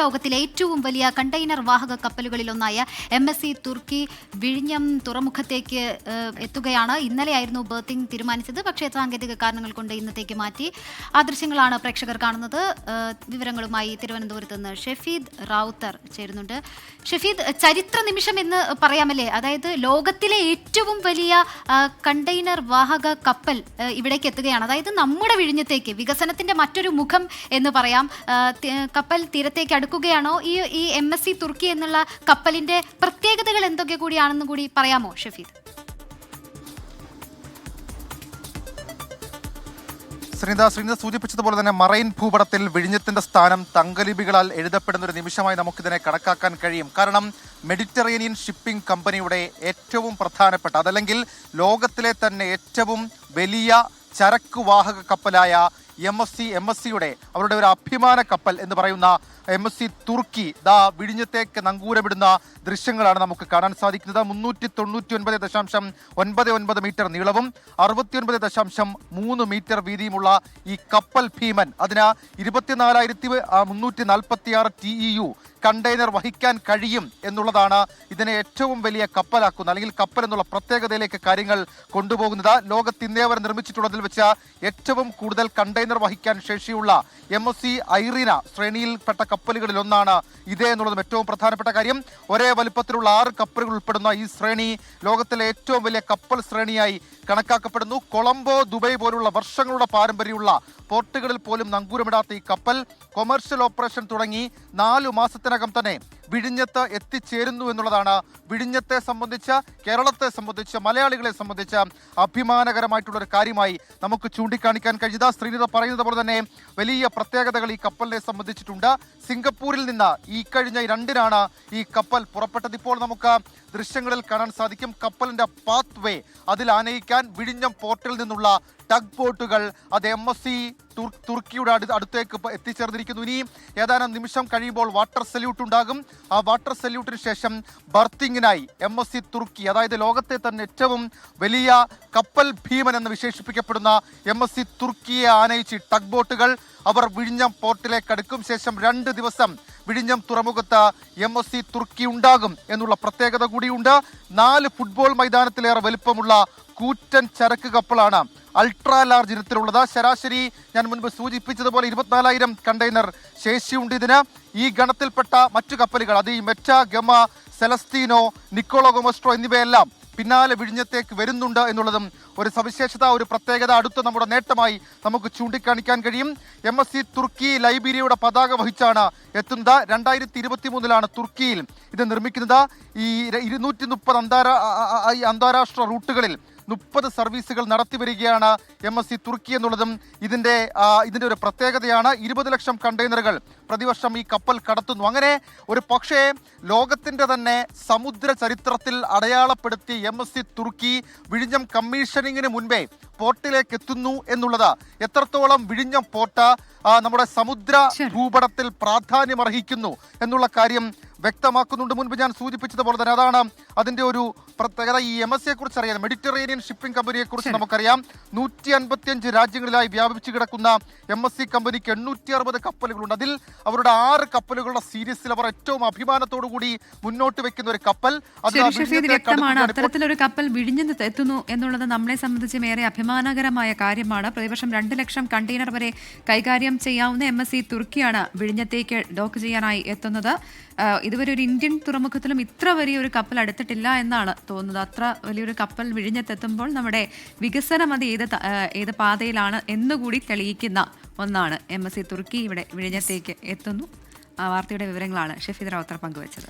ലോകത്തിലെ ഏറ്റവും വലിയ കണ്ടെയ്നർ വാഹക കപ്പലുകളിലൊന്നായ MSC തുർക്കി വിഴിഞ്ഞം തുറമുഖത്തേക്ക് എത്തുകയാണ്. ഇന്നലെയായിരുന്നു ബർത്തിങ് തീരുമാനിച്ചത്. പക്ഷേ സാങ്കേതിക കാരണങ്ങൾ കൊണ്ട് ഇന്നത്തേക്ക് മാറ്റി. ആ ദൃശ്യങ്ങളാണ് പ്രേക്ഷകർ കാണുന്നത്. വിവരങ്ങളുമായി തിരുവനന്തപുരത്ത് നിന്ന് ഷെഫീദ് റാവുത്തർ ചേരുന്നുണ്ട്. ഷെഫീദ്, ചരിത്ര നിമിഷം എന്ന് പറയാമല്ലേ? അതായത് ലോകത്തിലെ ഏറ്റവും വലിയ കണ്ടെയ്നർ വാഹക കപ്പൽ ഇവിടേക്ക് എത്തുകയാണ്. അതായത് നമ്മുടെ വിഴിഞ്ഞത്തേക്ക്, വികസനത്തിന്റെ മറ്റൊരു മുഖം എന്ന് പറയാം. കപ്പൽ തീരത്തേക്ക് അടുക്കുകയാണോ? ഈ MSC തുർക്കി എന്നുള്ള കപ്പലിന്റെ പ്രത്യേകതകൾ എന്തൊക്കെ കൂടിയാണെന്ന് കൂടി പറയാമോ ഷഫീദ്? ശ്രീനിത സൂചിപ്പിച്ചതുപോലെ തന്നെ മറൈൻ ഭൂപടത്തിൽ വിഴിഞ്ഞത്തിന്റെ സ്ഥാനം തങ്കലിപികളാൽ എഴുതപ്പെടുന്ന ഒരു നിമിഷമായി നമുക്കിതിനെ കണക്കാക്കാൻ കഴിയും. കാരണം മെഡിറ്ററേനിയൻ ഷിപ്പിംഗ് കമ്പനിയുടെ ഏറ്റവും പ്രധാനപ്പെട്ട, അതല്ലെങ്കിൽ ലോകത്തിലെ തന്നെ ഏറ്റവും വലിയ ചരക്ക് വാഹക കപ്പലായ MSCയുടെ അവരുടെ ഒരു അഭിമാന കപ്പൽ എന്ന് പറയുന്ന MSC തുർക്കി വിഴിഞ്ഞത്തേക്ക് നങ്കൂരമിടുന്ന ദൃശ്യങ്ങളാണ് നമുക്ക് കാണാൻ സാധിക്കുന്നത്. 399.99 മീറ്റർ നീളവും 69.3 മീറ്റർ വീതിയുമുള്ള ഈ കപ്പൽ ഭീമൻ, അതിന് 24,346 TEU കണ്ടെയ്നർ വഹിക്കാൻ കഴിയും എന്നുള്ളതാണ് ഇതിനെ ഏറ്റവും വലിയ കപ്പലാക്കുന്ന, അല്ലെങ്കിൽ കപ്പൽ എന്നുള്ള പ്രത്യേകതയിലേക്ക് കാര്യങ്ങൾ കൊണ്ടുപോകുന്നത്. ലോകത്ത് ഇന്നേ വരെ നിർമ്മിച്ചിട്ടുള്ളതിൽ വെച്ച് ഏറ്റവും കൂടുതൽ കണ്ടെയ്നർ വഹിക്കാൻ ശേഷിയുള്ള MSC ഐറീന ശ്രേണിയിൽപ്പെട്ട കപ്പലുകളിൽ ഒന്നാണ് ഇതേ എന്നുള്ളതും ഏറ്റവും പ്രധാനപ്പെട്ട കാര്യം. ഒരേ വലുപ്പത്തിലുള്ള 6 കപ്പലുകൾ ഉൾപ്പെടുന്ന ഈ ശ്രേണി ലോകത്തിലെ ഏറ്റവും വലിയ കപ്പൽ ശ്രേണിയായി കണക്കാക്കപ്പെടുന്നു. കൊളംബോ, ദുബൈ പോലുള്ള വർഷങ്ങളുടെ പാരമ്പര്യമുള്ള പോർട്ടുകളിൽ പോലും നങ്കൂരമിടാത്ത ഈ കപ്പൽ കൊമേഴ്ഷ്യൽ ഓപ്പറേഷൻ തുടങ്ങി 4 മാസത്തിനകം തന്നെ വിഴിഞ്ഞത്ത് എത്തിച്ചേരുന്നു എന്നുള്ളതാണ് വിഴിഞ്ഞത്തെ സംബന്ധിച്ച്, കേരളത്തെ സംബന്ധിച്ച്, മലയാളികളെ സംബന്ധിച്ച് അഭിമാനകരമായിട്ടുള്ള ഒരു കാര്യമായി നമുക്ക് ചൂണ്ടിക്കാണിക്കാൻ കഴിഞ്ഞത്. ശ്രീനിത പറയുന്നത് പോലെ തന്നെ വലിയ പ്രത്യേകതകൾ ഈ കപ്പലിനെ സംബന്ധിച്ചിട്ടുണ്ട്. സിംഗപ്പൂരിൽ നിന്ന് ഈ കഴിഞ്ഞ 2-നാണ് ഈ കപ്പൽ പുറപ്പെട്ടത്. ഇപ്പോൾ നമുക്ക് ദൃശ്യങ്ങളിൽ കാണാൻ സാധിക്കും കപ്പലിന്റെ പാത്ത് വേ, അതിൽ ആനയിക്കാൻ വിഴിഞ്ഞം പോർട്ടിൽ നിന്നുള്ള ടഗ് ബോട്ടുകൾ അത് MSC തുർക്കിയുടെ അടുത്തേക്ക് എത്തിച്ചേർന്നിരിക്കുന്നു. ഇനി ഏതാനും നിമിഷം കഴിയുമ്പോൾ വാട്ടർ സല്യൂട്ട് ഉണ്ടാകും. ആ വാട്ടർ സല്യൂട്ടിന് ശേഷം ബർത്തിങ്ങിനായി MSC തുർക്കി, അതായത് ലോകത്തെ തന്നെ ഏറ്റവും വലിയ കപ്പൽ ഭീമൻ എന്ന് വിശേഷിപ്പിക്കപ്പെടുന്ന MSC തുർക്കിയെ ആനയിച്ച് ടഗ് ബോട്ടുകൾ അവർ വിഴിഞ്ഞം പോർട്ടിലേക്ക് അടുക്കും. ശേഷം 2 ദിവസം വിഴിഞ്ഞം തുറമുഖത്ത് MSC തുർക്കി ഉണ്ടാകും എന്നുള്ള പ്രത്യേകത കൂടിയുണ്ട്. 4 ഫുട്ബോൾ മൈതാനത്തിലേറെ വലുപ്പമുള്ള കൂറ്റൻ ചരക്ക് കപ്പലാണ് അൾട്രാ ലാർജ് ഇനത്തിലുള്ളത്. ശരാശരി ഞാൻ മുൻപ് സൂചിപ്പിച്ചതുപോലെ 24,000 കണ്ടെയ്നർ ശേഷിയുണ്ട് ഇതിന്. ഈ ഗണത്തിൽപ്പെട്ട മറ്റു കപ്പലുകൾ, അത് ഈ മെറ്റ, ഗമ, സെലസ്തീനോ, നിക്കോളോ ഗൊമസ്ട്രോ എന്നിവയെല്ലാം പിന്നാലെ വിഴിഞ്ഞത്തേക്ക് വരുന്നുണ്ട് എന്നുള്ളതും ഒരു സവിശേഷത, ഒരു പ്രത്യേകത, അടുത്ത നമ്മുടെ നേട്ടമായി നമുക്ക് ചൂണ്ടിക്കാണിക്കാൻ കഴിയും. MSC തുർക്കി ലൈബീരിയയുടെ പതാക വഹിച്ചാണ് എത്തുന്നത്. 2023-ലാണ് തുർക്കിയിൽ ഇത് നിർമ്മിക്കുന്നത്. ഈ 230 അന്താരാഷ്ട്ര റൂട്ടുകളിൽ 30 സർവീസുകൾ നടത്തി വരികയാണ് MSC തുർക്കി എന്നുള്ളതും ഇതിന്റെ ഒരു പ്രത്യേകതയാണ്. 20 ലക്ഷം കണ്ടെയ്നറുകൾ പ്രതിവർഷം ഈ കപ്പൽ കടത്തുന്നു. അങ്ങനെ ഒരു പക്ഷേ ലോകത്തിന്റെ തന്നെ സമുദ്ര ചരിത്രത്തിൽ അടയാളപ്പെടുത്തി MSC തുർക്കി വിഴിഞ്ഞം കമ്മീഷനിങ്ങിന് മുൻപേ പോർട്ടിലേക്ക് എത്തുന്നു എന്നുള്ളത് എത്രത്തോളം വിഴിഞ്ഞം പോർട്ട് നമ്മുടെ സമുദ്ര ഭൂപടത്തിൽ പ്രാധാന്യമർഹിക്കുന്നു എന്നുള്ള കാര്യം വ്യക്തമാക്കുന്നുണ്ട്. മുൻപ് ഞാൻ സൂചിപ്പിച്ചതുപോലെ തന്നെ അതാണ് അതിന്റെ ഒരു പ്രത്യേകത. ഈ MSCയെ കുറിച്ച് അറിയാം, മെഡിറ്ററേനിയൻ ഷിപ്പിംഗ് കമ്പനിയെ കുറിച്ച് നമുക്കറിയാം. 155 രാജ്യങ്ങളിലായി വ്യാപിച്ചു കിടക്കുന്ന MSC കമ്പനിക്ക് 860 കപ്പലുകളുണ്ട്. അതിൽ അവരുടെ 6 കപ്പലുകളുടെ സീരീസിൽ അവർ ഏറ്റവും അഭിമാനത്തോടു കൂടി മുന്നോട്ട് വെക്കുന്ന ഒരു കപ്പൽ. വ്യക്തമാണ്, അത്തരത്തിലൊരു കപ്പൽ വിഴിഞ്ഞത്ത് എത്തുന്നു എന്നുള്ളത് നമ്മളെ സംബന്ധിച്ച് ഏറെ അഭിമാനകരമായ കാര്യമാണ്. പ്രതിവർഷം 2 ലക്ഷം കണ്ടെയ്നർ വരെ കൈകാര്യം ചെയ്യാവുന്ന MSC തുർക്കിയാണ് വിഴിഞ്ഞത്തേക്ക് ഡോക്ക് ചെയ്യാനായി എത്തുന്നത്. ഇതുവരെ ഒരു ഇന്ത്യൻ തുറമുഖത്തിലും ഇത്ര വലിയൊരു കപ്പൽ അടുത്തിട്ടില്ല എന്നാണ് തോന്നുന്നത്. അത്ര വലിയൊരു കപ്പൽ വിഴിഞ്ഞത്തെത്തുമ്പോൾ നമ്മുടെ വികസനം അത് ഏത് പാതയിലാണ് എന്നുകൂടി തെളിയിക്കുന്ന ഒന്നാണ്. MSC തുർക്കി ഇവിടെ വിഴിഞ്ഞത്തേക്ക് എത്തുന്നു. വാർത്തയുടെ വിവരങ്ങളാണ് ഷെഫീദ് റാവുത്തർ പങ്കുവച്ചത്.